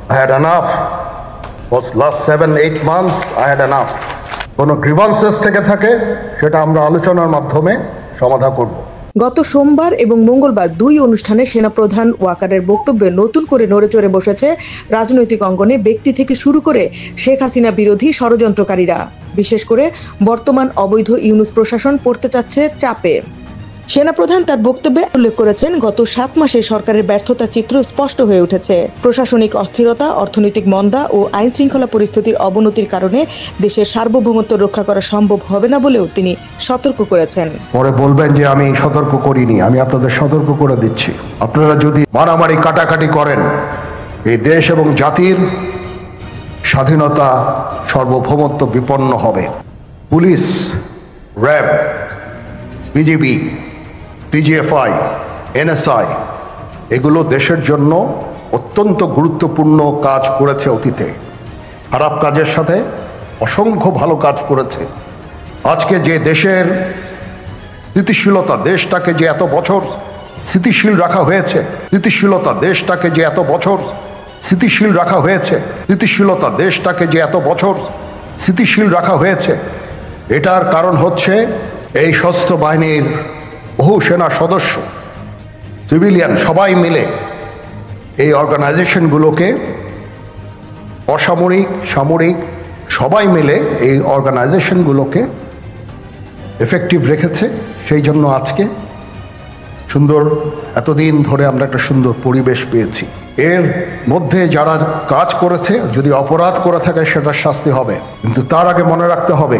I had enough. Was last 7-8 months I had enough. কোনো grievances থেকে থাকে সেটা আমরা আলোচনার মাধ্যমে সমাধান করব। গত সোমবার এবং মঙ্গলবার দুই অনুষ্ঠানে সেনাপ্রধান ওয়াকারের বক্তব্যে নতুন করে নড়েচড়ে বসেছে রাজনৈতিক অঙ্গনে ব্যক্তি থেকে শুরু করে শেখ হাসিনা বিরোধী ষড়যন্ত্রকারীরা। বিশেষ করে বর্তমান অবৈধ ইউনূস প্রশাসন পড়তে চাচ্ছে চাপে। সেনাপ্রধান তার বক্তব্যে উল্লেখ করেছেন, গত 7 মাসে সরকারের ব্যর্থতা চিত্র স্পষ্ট হয়ে উঠেছে। প্রশাসনিক অস্থিরতা, অর্থনৈতিক মন্দা ও আইন শৃঙ্খলা পরিস্থিতির অবনতির কারণে দেশের সার্বভৌমত্ব রক্ষা করা সম্ভব হবে না বলেও তিনি সতর্ক করেছেন। পরে বলবেন যে আমি সতর্ক করিনি, আমি আপনাদের সতর্ক করে দিচ্ছি। আপনারা যদি মারামারি কাটাকাটি করেন, এই দেশ এবং জাতির স্বাধীনতা, সার্বভৌমত্ব বিপন্ন হবে। Police, RAB, BGB, PGFI, NSI এগুলো দেশের জন্য অত্যন্ত গুরুত্বপূর্ণ কাজ করেছে অতীতে। খারাপ কাজের সাথে অসংখ্য ভালো কাজ করেছে। আজকে যে দেশের স্থিতিশীলতা, দেশটাকে যে এত বছর স্থিতিশীল রাখা হয়েছে, স্থিতিশীলতা দেশটাকে যে এত বছর স্থিতিশীল রাখা হয়েছে, স্থিতিশীলতা দেশটাকে যে এত বছর স্থিতিশীল রাখা হয়েছে, এটার কারণ হচ্ছে এই সশস্ত্র বাহিনীর বহু সেনা সদস্য, সিভিলিয়ান সবাই মিলে এই অর্গানাইজেশনগুলোকে, অসামরিক, সামরিক সবাই মিলে এই অর্গানাইজেশনগুলোকে এফেক্টিভ রেখেছে। সেই জন্য আজকে সুন্দর, এতদিন ধরে আমরা একটা সুন্দর পরিবেশ পেয়েছি। এর মধ্যে যারা কাজ করেছে, যদি অপরাধ করে থাকে সেটার শাস্তি হবে, কিন্তু তার আগে মনে রাখতে হবে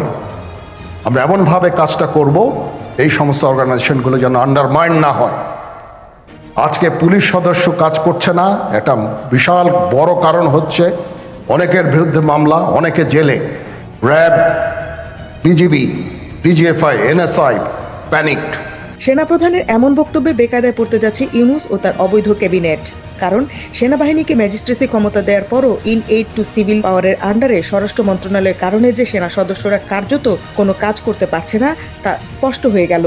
আমরা এমনভাবে কাজটা করব এই সমস্ত অর্গানাইজেশনগুলো যেন আন্ডারমাইন না হয়। আজকে পুলিশ সদস্য কাজ করছে না, একটা বিশাল বড় কারণ হচ্ছে অনেকের বিরুদ্ধে মামলা, অনেকে জেলে। RAB, BGB, PGFI, NSI panicked. সেনাপ্রধানের এমন বক্তব্যে বেকায়দায় পড়তে যাচ্ছে ইউনূস ও তার অবৈধ ক্যাবিনেট। কারণ সেনাবাহিনীকে ম্যাজিস্ট্রেসি ক্ষমতা দেওয়ার পরও ইন এইড টু সিভিল পাওয়ারের আন্ডারে স্বরাষ্ট্র মন্ত্রণালয়ের কারণে যে সেনা সদস্যরা কার্যত কোনো কাজ করতে পারছে না তা স্পষ্ট হয়ে গেল।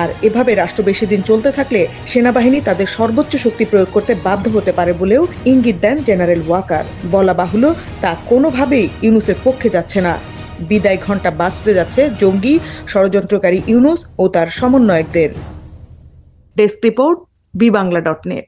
আর এভাবে রাষ্ট্র বেশি দিন চলতে থাকলে সেনাবাহিনী তাদের সর্বোচ্চ শক্তি প্রয়োগ করতে বাধ্য হতে পারে বলেও ইঙ্গিত দেন জেনারেল ওয়াকার। বলা বাহুল্য, তা কোনোভাবেই ইউনূসের পক্ষে যাচ্ছে না। বিদায় ঘণ্টা বাজতে যাচ্ছে জঙ্গি, ষড়যন্ত্রকারী ইউনূস ও তার সমন্বয়কদের। Desk report, বিবাংলা.net।